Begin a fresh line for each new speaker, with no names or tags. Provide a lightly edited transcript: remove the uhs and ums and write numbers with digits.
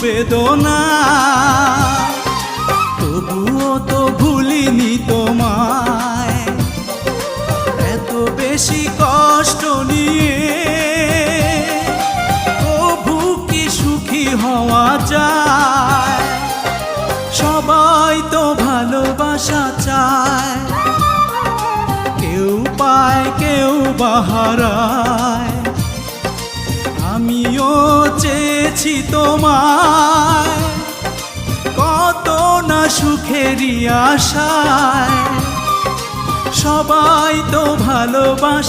বেদনা, তবুও তো ভুলিনি তোমায়। এত বেশি কষ্ট নিয়ে তবু কি সুখী হওয়া যায়? সবাই তো ভালোবাসা চায়, কেউ পায় কেউ বাহারায়। আমিও চেয়েছি তোমায়, কত না সুখেরই আশায়। সবাই তো ভালোবাসা